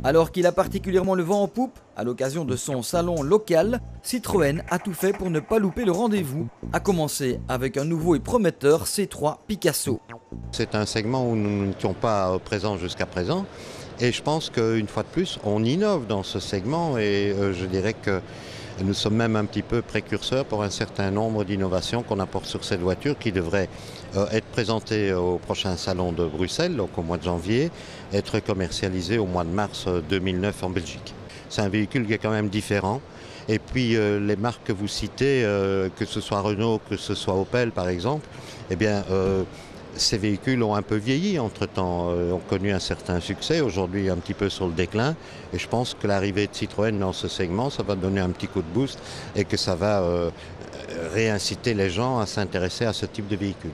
Alors qu'il a particulièrement le vent en poupe, à l'occasion de son salon local, Citroën a tout fait pour ne pas louper le rendez-vous, à commencer avec un nouveau et prometteur C3 Picasso. C'est un segment où nous n'étions pas présents jusqu'à présent et je pense qu'une fois de plus, on innove dans ce segment et je dirais que nous sommes même un petit peu précurseurs pour un certain nombre d'innovations qu'on apporte sur cette voiture qui devrait être présentée au prochain salon de Bruxelles, donc au mois de janvier, être commercialisée au mois de mars 2009 en Belgique. C'est un véhicule qui est quand même différent. Et puis les marques que vous citez, que ce soit Renault, que ce soit Opel par exemple, eh bien ces véhicules ont un peu vieilli entre-temps, ont connu un certain succès, aujourd'hui un petit peu sur le déclin. Et je pense que l'arrivée de Citroën dans ce segment, ça va donner un petit coup de boost et que ça va réinciter les gens à s'intéresser à ce type de véhicule.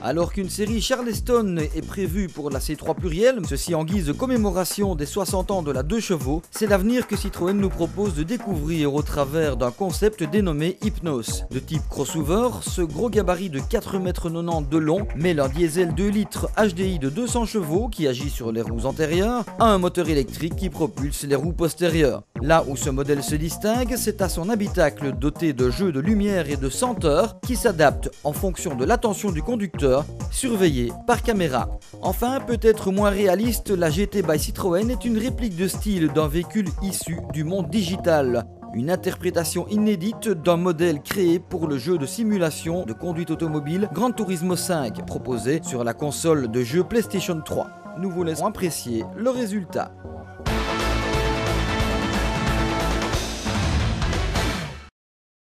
Alors qu'une série Charleston est prévue pour la C3 pluriel, ceci en guise de commémoration des 60 ans de la 2 chevaux, c'est l'avenir que Citroën nous propose de découvrir au travers d'un concept dénommé Hypnos. De type crossover, ce gros gabarit de 4,90 m de long mêle un diesel 2 litres HDI de 200 chevaux qui agit sur les roues antérieures à un moteur électrique qui propulse les roues postérieures. Là où ce modèle se distingue, c'est à son habitacle doté de jeux de lumière et de senteurs qui s'adaptent en fonction de l'attention du conducteur, surveillé par caméra. Enfin, peut-être moins réaliste, la GT by Citroën est une réplique de style d'un véhicule issu du monde digital. Une interprétation inédite d'un modèle créé pour le jeu de simulation de conduite automobile Gran Turismo 5, proposé sur la console de jeu PlayStation 3. Nous vous laissons apprécier le résultat.